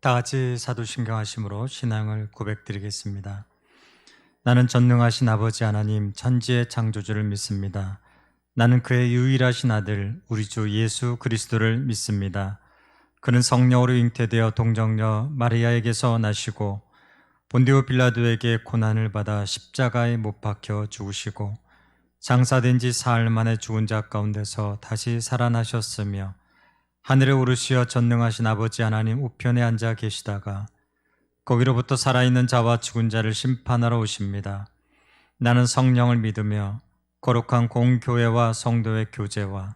다 같이 사도신경 하심으로 신앙을 고백드리겠습니다. 나는 전능하신 아버지 하나님 천지의 창조주를 믿습니다. 나는 그의 유일하신 아들 우리 주 예수 그리스도를 믿습니다. 그는 성령으로 잉태되어 동정녀 마리아에게서 나시고 본디오 빌라도에게 고난을 받아 십자가에 못 박혀 죽으시고 장사된 지 사흘 만에 죽은 자 가운데서 다시 살아나셨으며 하늘에 오르시어 전능하신 아버지 하나님 우편에 앉아 계시다가 거기로부터 살아있는 자와 죽은 자를 심판하러 오십니다. 나는 성령을 믿으며 거룩한 공교회와 성도의 교제와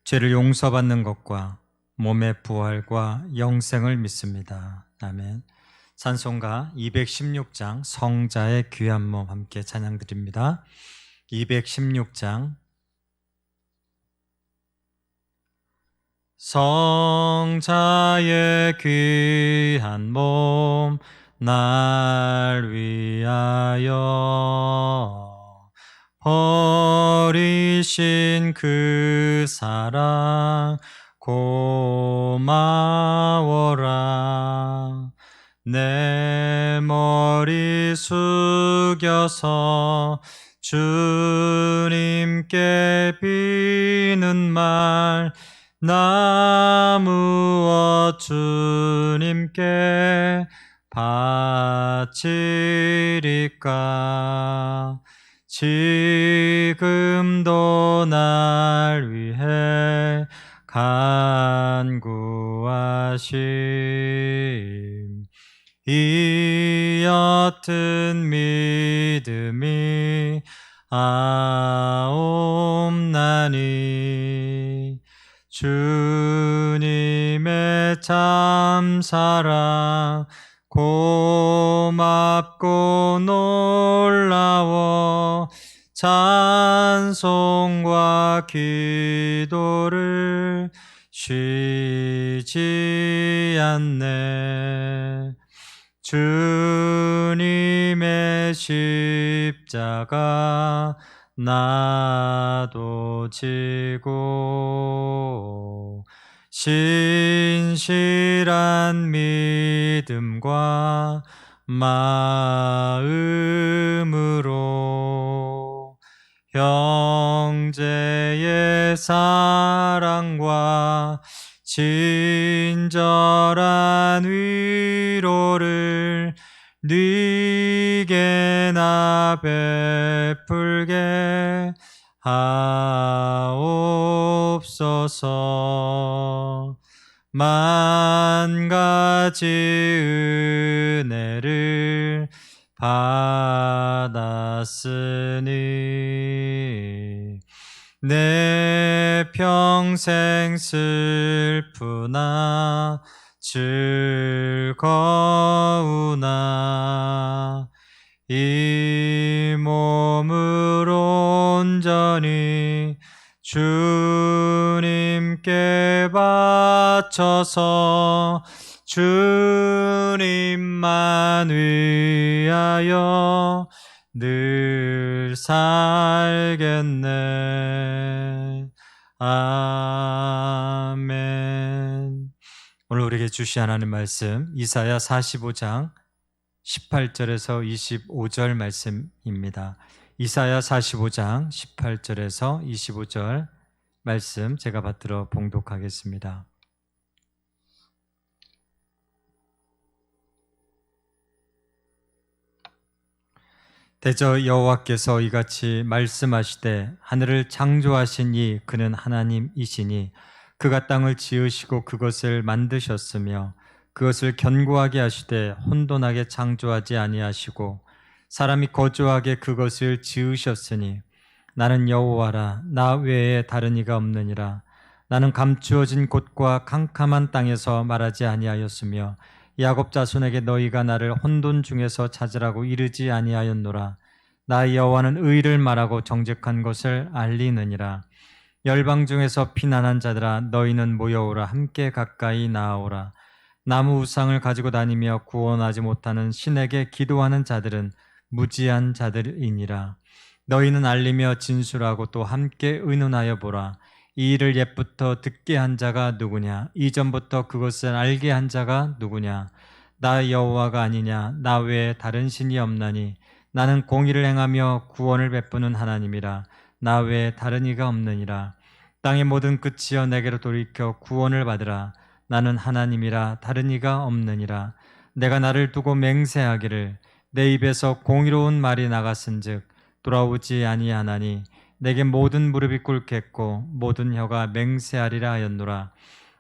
죄를 용서받는 것과 몸의 부활과 영생을 믿습니다. 아멘. 찬송가 216장 성자의 귀한 몸 함께 찬양드립니다. 216장 성자의 귀한 몸 날 위하여 버리신 그 사랑 고마워라. 내 머리 숙여서 주님께 비는 말 나 무엇 주님께 바치리까. 지금도 날 위해 간구하심. 이 옅은 믿음이 아옵나니 주님의 참사랑 고맙고 놀라워 찬송과 기도를 쉬지 않네. 주님의 십자가 나도 지고 신실한 믿음과 마음으로 형제의 사랑과 친절한 위로를 네게 나 베풀게 하옵소서. 만 가지 은혜를 받았으니 내 평생 슬프나 즐거우나 이 몸을 온전히 주님께 바쳐서 주님만 위하여 늘 살겠네. 아멘. 오늘 우리에게 주신 하나님 말씀 이사야 45장 18절에서 25절 말씀입니다. 이사야 45장 18절에서 25절 말씀 제가 받들어 봉독하겠습니다. 대저 여호와께서 이같이 말씀하시되 하늘을 창조하신 이 그는 하나님이시니 그가 땅을 지으시고 그것을 만드셨으며 그것을 견고하게 하시되 혼돈하게 창조하지 아니하시고 사람이 거주하게 그것을 지으셨으니 나는 여호와라 나 외에 다른 이가 없느니라. 나는 감추어진 곳과 캄캄한 땅에서 말하지 아니하였으며 야곱 자손에게 너희가 나를 혼돈 중에서 찾으라고 이르지 아니하였노라. 나 여호와는 의를 말하고 정직한 것을 알리느니라. 열방 중에서 피난한 자들아 너희는 모여오라. 함께 가까이 나아오라. 나무 우상을 가지고 다니며 구원하지 못하는 신에게 기도하는 자들은 무지한 자들이니라. 너희는 알리며 진술하고 또 함께 의논하여 보라. 이 일을 옛부터 듣게 한 자가 누구냐? 이전부터 그것을 알게 한 자가 누구냐? 나 여호와가 아니냐? 나 외에 다른 신이 없나니 나는 공의를 행하며 구원을 베푸는 하나님이라. 나 외에 다른 이가 없느니라. 땅의 모든 끝이여 내게로 돌이켜 구원을 받으라. 나는 하나님이라 다른 이가 없느니라. 내가 나를 두고 맹세하기를 내 입에서 공의로운 말이 나갔은즉 돌아오지 아니하나니 내게 모든 무릎이 꿇겠고 모든 혀가 맹세하리라 하였노라.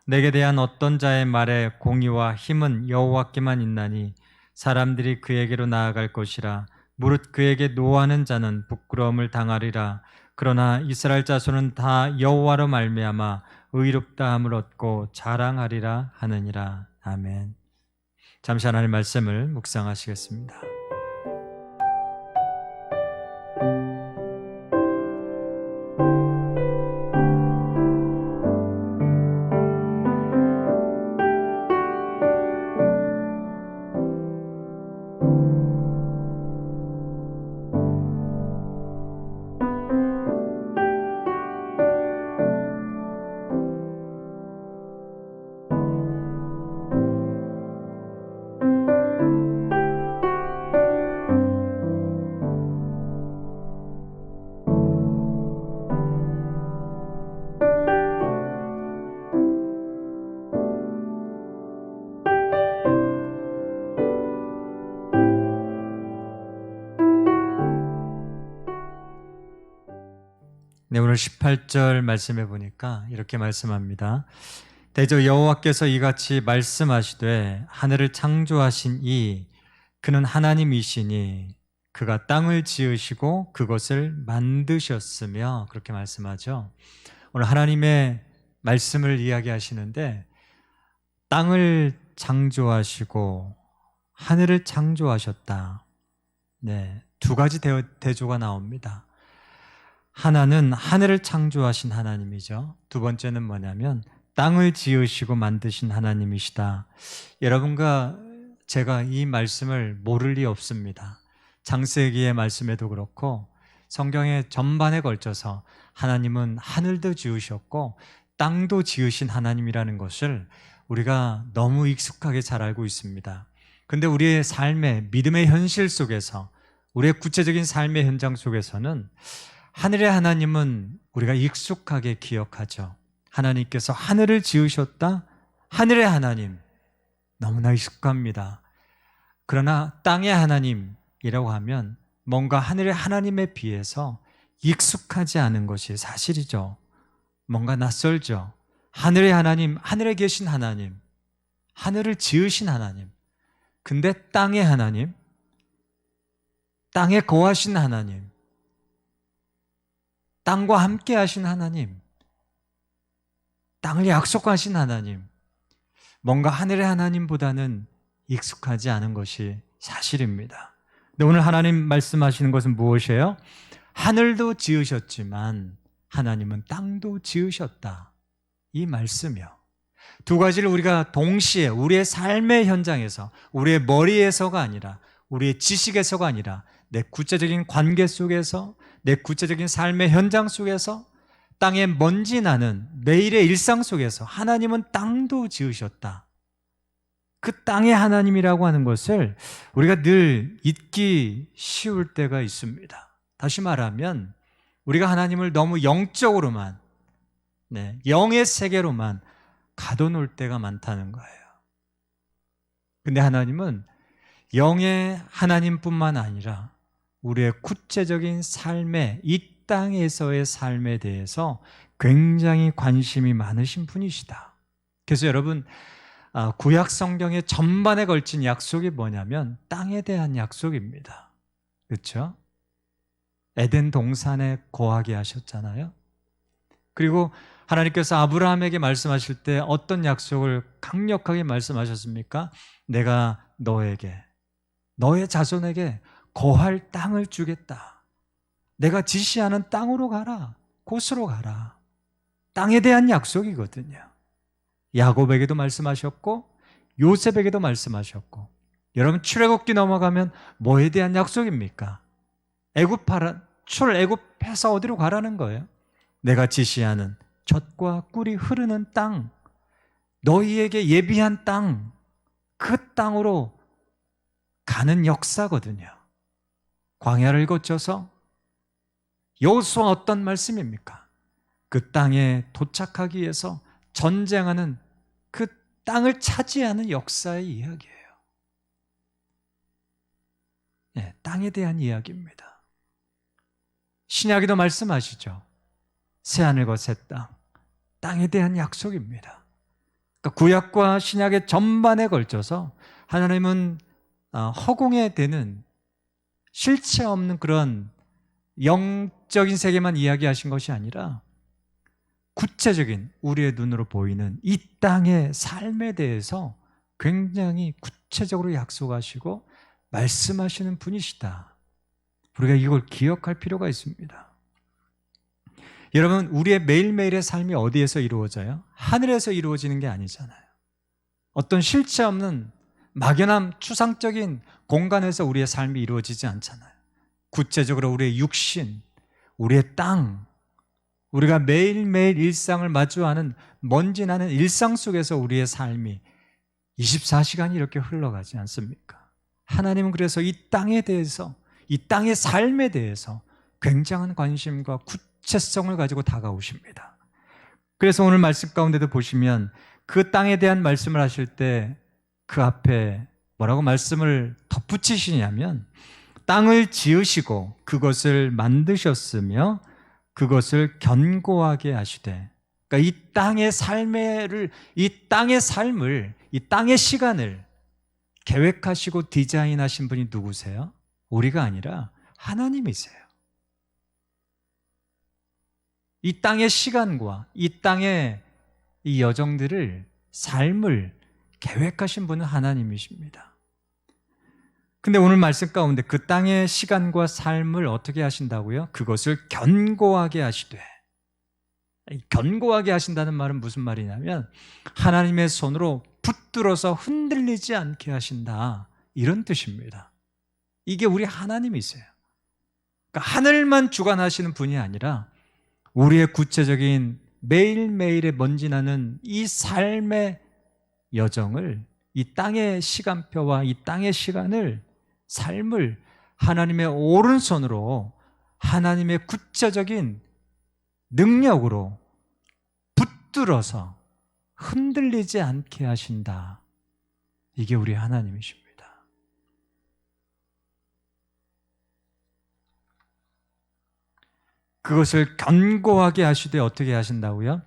내게 대한 어떤 자의 말에 공의와 힘은 여호와께만 있나니 사람들이 그에게로 나아갈 것이라. 무릇 그에게 노하는 자는 부끄러움을 당하리라. 그러나 이스라엘 자손은 다 여호와로 말미암아 의롭다함을 얻고 자랑하리라 하느니라. 아멘. 잠시 하나님의 말씀을 묵상하시겠습니다. 네, 오늘 18절 말씀해 보니까 이렇게 말씀합니다. 대저 여호와께서 이같이 말씀하시되 하늘을 창조하신 그는 하나님이시니 그가 땅을 지으시고 그것을 만드셨으며, 그렇게 말씀하죠. 오늘 하나님의 말씀을 이야기하시는데 땅을 창조하시고 하늘을 창조하셨다. 네, 두 가지 대조가 나옵니다. 하나는 하늘을 창조하신 하나님이죠. 두 번째는 뭐냐면 땅을 지으시고 만드신 하나님이시다. 여러분과 제가 이 말씀을 모를 리 없습니다. 창세기의 말씀에도 그렇고 성경의 전반에 걸쳐서 하나님은 하늘도 지으셨고 땅도 지으신 하나님이라는 것을 우리가 너무 익숙하게 잘 알고 있습니다. 그런데 우리의 삶의 믿음의 현실 속에서, 우리의 구체적인 삶의 현장 속에서는 하늘의 하나님은 우리가 익숙하게 기억하죠. 하나님께서 하늘을 지으셨다? 하늘의 하나님, 너무나 익숙합니다. 그러나 땅의 하나님이라고 하면 뭔가 하늘의 하나님에 비해서 익숙하지 않은 것이 사실이죠. 뭔가 낯설죠. 하늘의 하나님, 하늘에 계신 하나님, 하늘을 지으신 하나님. 근데 땅의 하나님, 땅에 거하신 하나님, 땅과 함께 하신 하나님, 땅을 약속하신 하나님, 뭔가 하늘의 하나님보다는 익숙하지 않은 것이 사실입니다. 근데 오늘 하나님 말씀하시는 것은 무엇이에요? 하늘도 지으셨지만 하나님은 땅도 지으셨다. 이 말씀이요. 두 가지를 우리가 동시에 우리의 삶의 현장에서, 우리의 머리에서가 아니라, 우리의 지식에서가 아니라 내 구체적인 관계 속에서, 내 구체적인 삶의 현장 속에서, 땅에 먼지 나는 매일의 일상 속에서 하나님은 땅도 지으셨다. 그 땅의 하나님이라고 하는 것을 우리가 늘 잊기 쉬울 때가 있습니다. 다시 말하면 우리가 하나님을 너무 영적으로만, 영의 세계로만 가둬놓을 때가 많다는 거예요. 근데 하나님은 영의 하나님뿐만 아니라 우리의 구체적인 삶의, 이 땅에서의 삶에 대해서 굉장히 관심이 많으신 분이시다. 그래서 여러분, 구약 성경의 전반에 걸친 약속이 뭐냐면 땅에 대한 약속입니다. 그렇죠? 에덴 동산에 거하게 하셨잖아요. 그리고 하나님께서 아브라함에게 말씀하실 때 어떤 약속을 강력하게 말씀하셨습니까? 내가 너에게, 너의 자손에게 거할 땅을 주겠다. 내가 지시하는 땅으로 가라. 곳으로 가라. 땅에 대한 약속이거든요. 야곱에게도 말씀하셨고 요셉에게도 말씀하셨고, 여러분 출애굽기 넘어가면 뭐에 대한 약속입니까? 애굽해서 어디로 가라는 거예요? 내가 지시하는 젖과 꿀이 흐르는 땅, 너희에게 예비한 땅, 그 땅으로 가는 역사거든요. 광야를 거쳐서 여호수아 어떤 말씀입니까? 그 땅에 도착하기 위해서 전쟁하는 그 땅을 차지하는 역사의 이야기예요. 네, 땅에 대한 이야기입니다. 신약에도 말씀하시죠. 새하늘과 새 땅, 땅에 대한 약속입니다. 그러니까 구약과 신약의 전반에 걸쳐서 하나님은 허공에 대는 실체 없는 그런 영적인 세계만 이야기하신 것이 아니라 구체적인 우리의 눈으로 보이는 이 땅의 삶에 대해서 굉장히 구체적으로 약속하시고 말씀하시는 분이시다. 우리가 이걸 기억할 필요가 있습니다. 여러분, 우리의 매일매일의 삶이 어디에서 이루어져요? 하늘에서 이루어지는 게 아니잖아요. 어떤 실체 없는 막연한 추상적인 공간에서 우리의 삶이 이루어지지 않잖아요. 구체적으로 우리의 육신, 우리의 땅, 우리가 매일매일 일상을 마주하는 먼지 나는 일상 속에서 우리의 삶이 24시간이 이렇게 흘러가지 않습니까? 하나님은 그래서 이 땅에 대해서, 이 땅의 삶에 대해서 굉장한 관심과 구체성을 가지고 다가오십니다. 그래서 오늘 말씀 가운데도 보시면 그 땅에 대한 말씀을 하실 때 그 앞에 뭐라고 말씀을 덧붙이시냐면 땅을 지으시고 그것을 만드셨으며 그것을 견고하게 하시되, 그러니까 이 땅의 삶을, 이 땅의 시간을 계획하시고 디자인하신 분이 누구세요? 우리가 아니라 하나님이세요. 이 땅의 시간과 이 땅의 이 여정들을, 삶을 계획하신 분은 하나님이십니다. 근데 오늘 말씀 가운데 그 땅의 시간과 삶을 어떻게 하신다고요? 그것을 견고하게 하시되. 견고하게 하신다는 말은 무슨 말이냐면 하나님의 손으로 붙들어서 흔들리지 않게 하신다, 이런 뜻입니다. 이게 우리 하나님이세요. 그러니까 하늘만 주관하시는 분이 아니라 우리의 구체적인 매일매일의 먼지 나는 이 삶의 여정을, 이 땅의 시간표와 이 땅의 시간을, 삶을 하나님의 오른손으로, 하나님의 구체적인 능력으로 붙들어서 흔들리지 않게 하신다. 이게 우리 하나님이십니다. 그것을 견고하게 하시되 어떻게 하신다고요?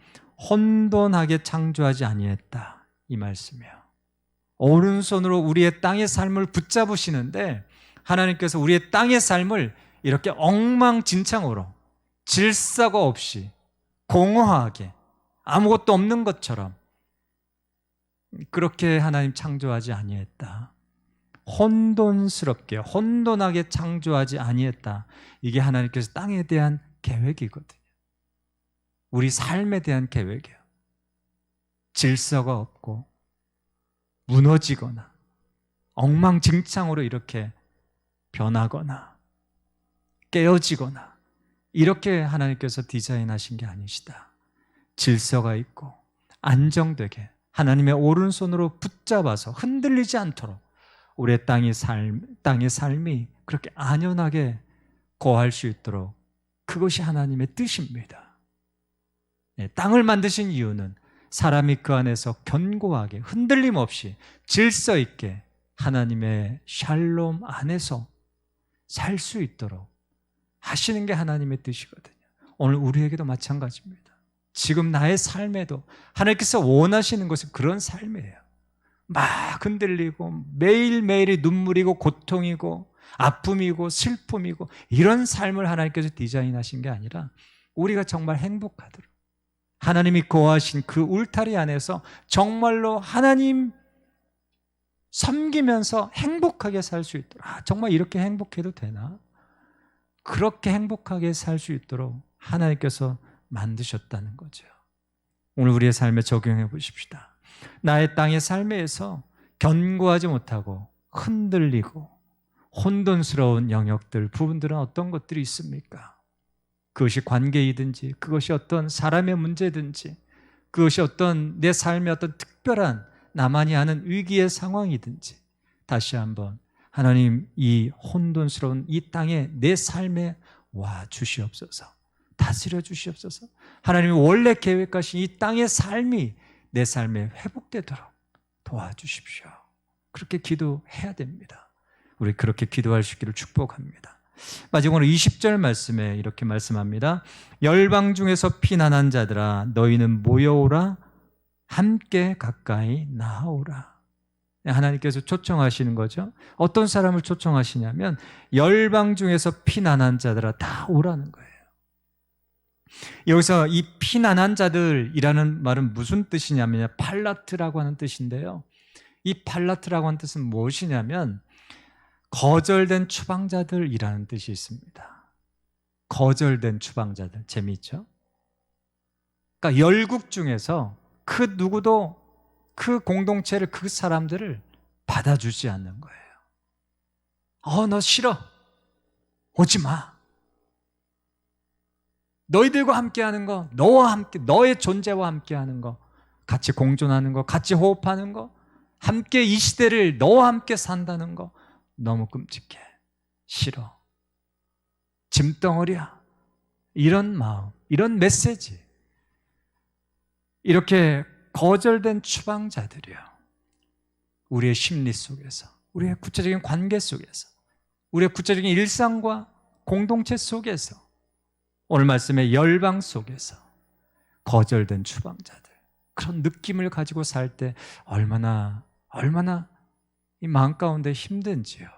혼돈하게 창조하지 아니했다, 이 말씀이에요. 오른손으로 우리의 땅의 삶을 붙잡으시는데 하나님께서 우리의 땅의 삶을 이렇게 엉망진창으로, 질서가 없이 공허하게 아무것도 없는 것처럼 그렇게 하나님 창조하지 아니했다. 혼돈스럽게, 혼돈하게 창조하지 아니했다. 이게 하나님께서 땅에 대한 계획이거든요. 우리 삶에 대한 계획이에요. 질서가 없고 무너지거나 엉망진창으로 이렇게 변하거나 깨어지거나 이렇게 하나님께서 디자인하신 게 아니시다. 질서가 있고 안정되게 하나님의 오른손으로 붙잡아서 흔들리지 않도록 우리의 땅의 삶이 그렇게 안연하게 거할 수 있도록, 그것이 하나님의 뜻입니다. 땅을 만드신 이유는 사람이 그 안에서 견고하게 흔들림 없이 질서 있게 하나님의 샬롬 안에서 살 수 있도록 하시는 게 하나님의 뜻이거든요. 오늘 우리에게도 마찬가지입니다. 지금 나의 삶에도 하나님께서 원하시는 것은 그런 삶이에요. 막 흔들리고 매일매일이 눈물이고 고통이고 아픔이고 슬픔이고 이런 삶을 하나님께서 디자인하신 게 아니라 우리가 정말 행복하도록, 하나님이 거하신 그 울타리 안에서 정말로 하나님 섬기면서 행복하게 살 수 있도록, 정말 이렇게 행복해도 되나? 그렇게 행복하게 살 수 있도록 하나님께서 만드셨다는 거죠. 오늘 우리의 삶에 적용해 보십시다. 나의 땅의 삶에서 견고하지 못하고 흔들리고 혼돈스러운 영역들, 부분들은 어떤 것들이 있습니까? 그것이 관계이든지, 그것이 어떤 사람의 문제든지, 그것이 어떤 내 삶의 어떤 특별한 나만이 아는 위기의 상황이든지, 다시 한번 하나님, 이 혼돈스러운 이 땅에 내 삶에 와 주시옵소서. 다스려 주시옵소서. 하나님이 원래 계획하신 이 땅의 삶이 내 삶에 회복되도록 도와주십시오. 그렇게 기도해야 됩니다. 우리 그렇게 기도할 수 있기를 축복합니다. 마지막으로 20절 말씀에 이렇게 말씀합니다. 열방 중에서 피난한 자들아 너희는 모여오라, 함께 가까이 나아오라. 하나님께서 초청하시는 거죠. 어떤 사람을 초청하시냐면 열방 중에서 피난한 자들아 다 오라는 거예요. 여기서 이 피난한 자들이라는 말은 무슨 뜻이냐면 팔라트라고 하는 뜻인데요. 이 팔라트라고 하는 뜻은 무엇이냐면 거절된 추방자들이라는 뜻이 있습니다. 거절된 추방자들, 재미있죠? 그러니까 열국 중에서 그 누구도 그 공동체를, 그 사람들을 받아주지 않는 거예요. 너 싫어. 오지 마. 너희들과 함께하는 거, 너와 함께, 너의 존재와 함께하는 거, 같이 공존하는 거, 같이 호흡하는 거, 함께 이 시대를 너와 함께 산다는 거 너무 끔찍해. 싫어. 짐덩어리야. 이런 마음, 이런 메시지. 이렇게 거절된 추방자들이요. 우리의 심리 속에서, 우리의 구체적인 관계 속에서, 우리의 구체적인 일상과 공동체 속에서, 오늘 말씀의 열방 속에서 거절된 추방자들, 그런 느낌을 가지고 살 때 얼마나 이 마음 가운데 힘든지요.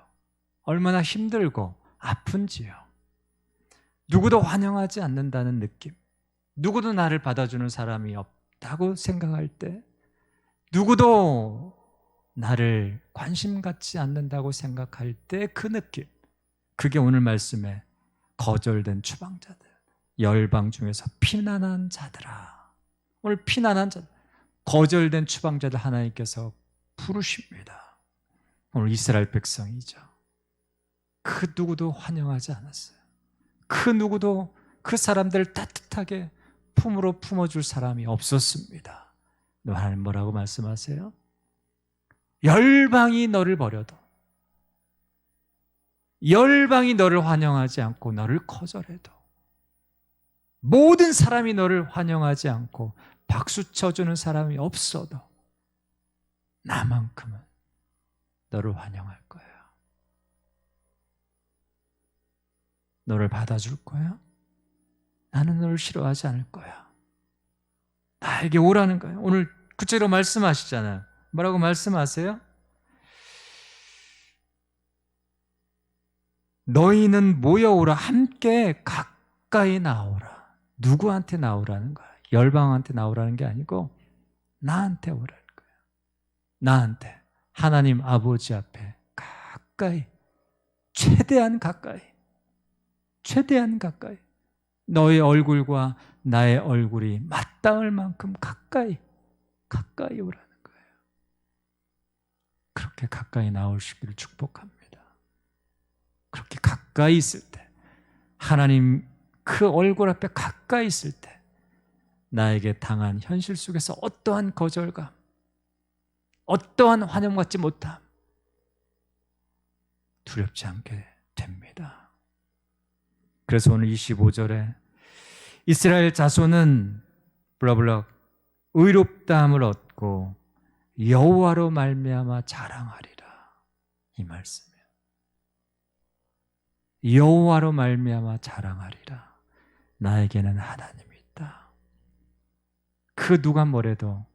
얼마나 힘들고 아픈지요. 누구도 환영하지 않는다는 느낌, 누구도 나를 받아주는 사람이 없다고 생각할 때, 누구도 나를 관심 갖지 않는다고 생각할 때 그 느낌, 그게 오늘 말씀에 거절된 추방자들, 열방 중에서 피난한 자들아. 오늘 피난한 자들, 거절된 추방자들 하나님께서 부르십니다. 오늘 이스라엘 백성이죠. 그 누구도 환영하지 않았어요. 그 누구도 그 사람들을 따뜻하게 품으로 품어줄 사람이 없었습니다. 하나님 뭐라고 말씀하세요? 열방이 너를 버려도, 열방이 너를 환영하지 않고 너를 거절해도, 모든 사람이 너를 환영하지 않고 박수 쳐주는 사람이 없어도 나만큼은 너를 환영할 거야. 너를 받아줄 거야. 나는 너를 싫어하지 않을 거야. 나에게 오라는 거야. 오늘 구체적으로 말씀하시잖아요. 뭐라고 말씀하세요? 너희는 모여오라, 함께 가까이 나오라. 누구한테 나오라는 거야? 열방한테 나오라는 게 아니고 나한테 오라는 거야. 나한테, 하나님 아버지 앞에 가까이, 최대한 가까이, 최대한 가까이, 너의 얼굴과 나의 얼굴이 맞닿을 만큼 가까이 오라는 거예요. 그렇게 가까이 나오시기를 축복합니다. 그렇게 가까이 있을 때, 하나님 그 얼굴 앞에 가까이 있을 때 나에게 당한 현실 속에서 어떠한 거절감, 어떠한 환영받지 못함 두렵지 않게 됩니다. 그래서 오늘 25절에 이스라엘 자손은 블라블라 의롭다함을 얻고 여호와로 말미암아 자랑하리라, 이 말씀이에요. 여호와로 말미암아 자랑하리라. 나에게는 하나님이 있다. 그 누가 뭐래도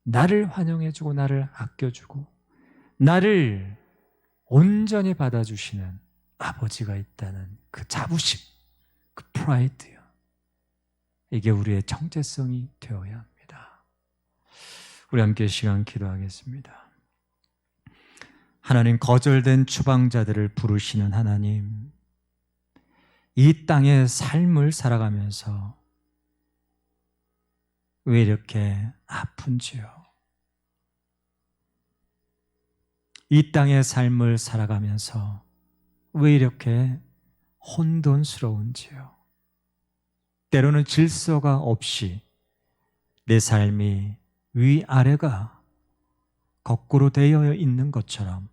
나를 환영해주고 나를 아껴주고 나를 온전히 받아주시는 아버지가 있다는 그 자부심, 그 프라이드요. 이게 우리의 정체성이 되어야 합니다. 우리 함께 시간 기도하겠습니다. 하나님, 거절된 추방자들을 부르시는 하나님, 이 땅의 삶을 살아가면서 왜 이렇게 아픈지요? 이 땅의 삶을 살아가면서 왜 이렇게 혼돈스러운지요? 때로는 질서가 없이 내 삶이 위아래가 거꾸로 되어 있는 것처럼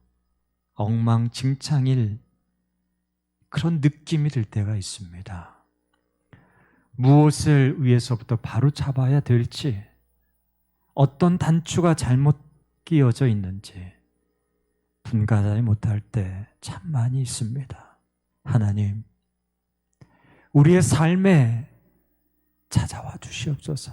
엉망진창일 그런 느낌이 들 때가 있습니다. 무엇을 위해서부터 바로 잡아야 될지, 어떤 단추가 잘못 끼어져 있는지 분간하지 못할 때 참 많이 있습니다. 하나님, 우리의 삶에 찾아와 주시옵소서.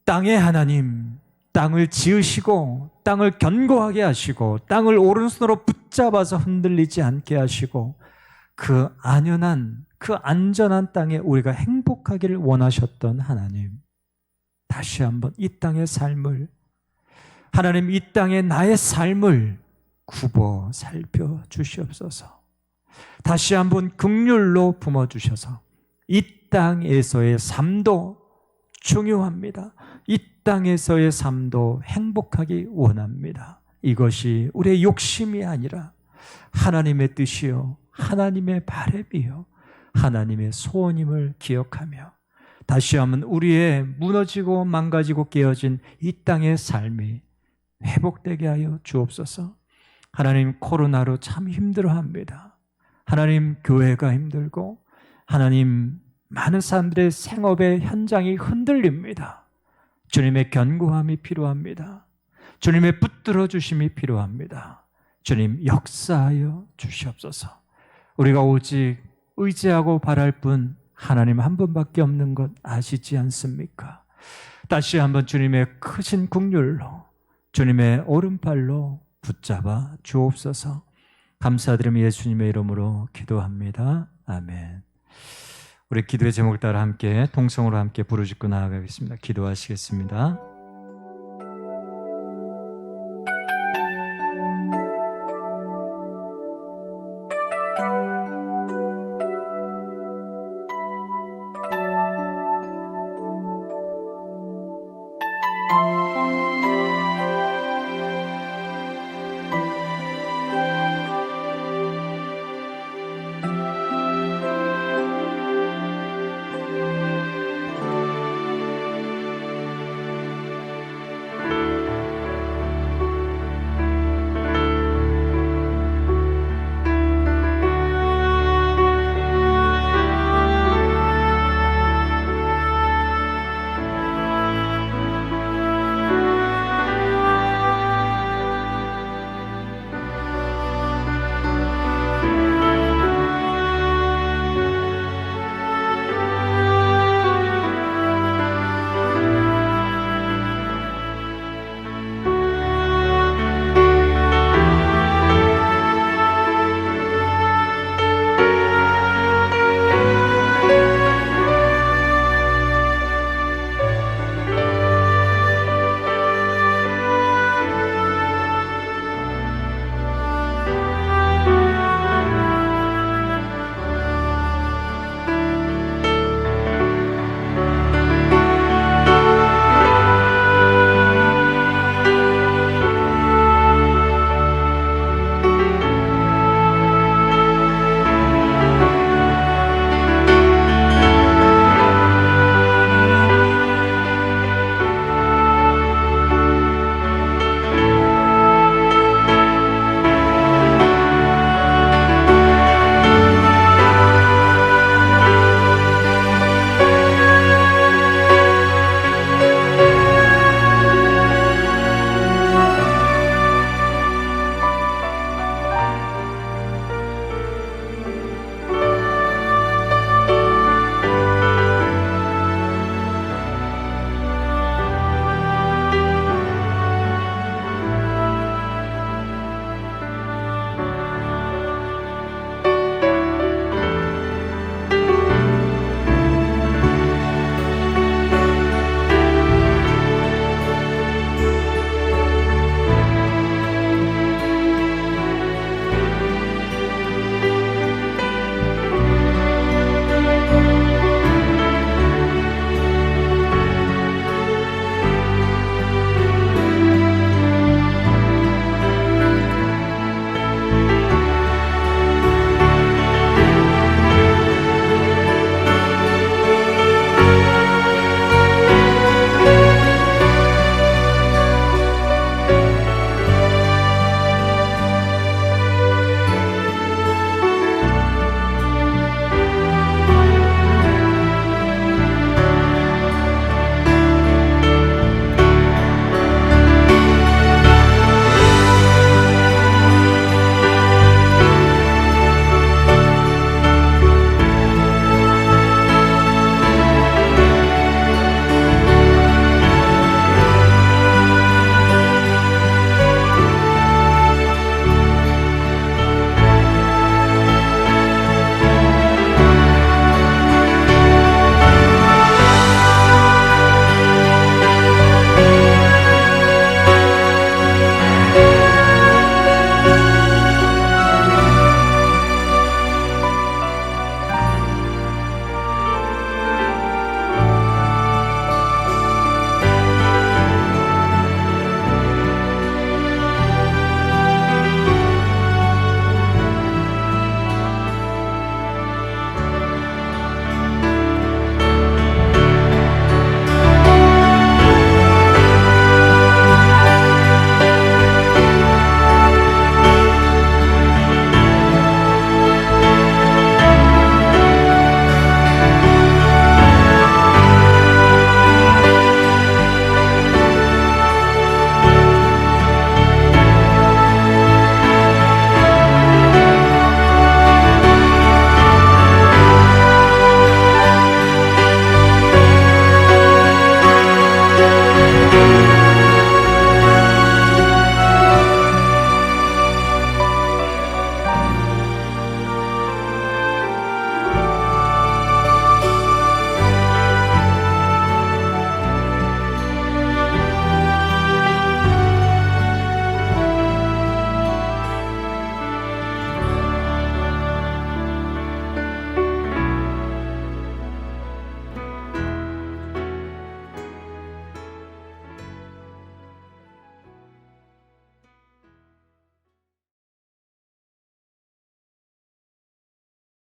땅의 하나님, 땅을 지으시고 땅을 견고하게 하시고 땅을 오른손으로 붙잡아서 흔들리지 않게 하시고 그 안연한, 그 안전한 땅에 우리가 행복하기를 원하셨던 하나님, 다시 한번 이 땅의 삶을, 하나님 이 땅의 나의 삶을 굽어 살펴 주시옵소서. 다시 한번 긍휼로 품어주셔서 이 땅에서의 삶도 중요합니다. 이 땅에서의 삶도 행복하기 원합니다. 이것이 우리의 욕심이 아니라 하나님의 뜻이요, 하나님의 바람이요, 하나님의 소원임을 기억하며 다시 한번 우리의 무너지고 망가지고 깨어진 이 땅의 삶이 회복되게 하여 주옵소서. 하나님, 코로나로 참 힘들어합니다. 하나님, 교회가 힘들고 하나님, 많은 사람들의 생업의 현장이 흔들립니다. 주님의 견고함이 필요합니다. 주님의 붙들어 주심이 필요합니다. 주님, 역사하여 주시옵소서. 우리가 오직 의지하고 바랄 분 하나님 한 분밖에 없는 것 아시지 않습니까? 다시 한번 주님의 크신 긍휼로, 주님의 오른팔로 붙잡아 주옵소서. 감사드리며 예수님의 이름으로 기도합니다. 아멘. 우리 기도의 제목을 따라 함께 통성으로 함께 부르짖고 나아가겠습니다. 기도하시겠습니다.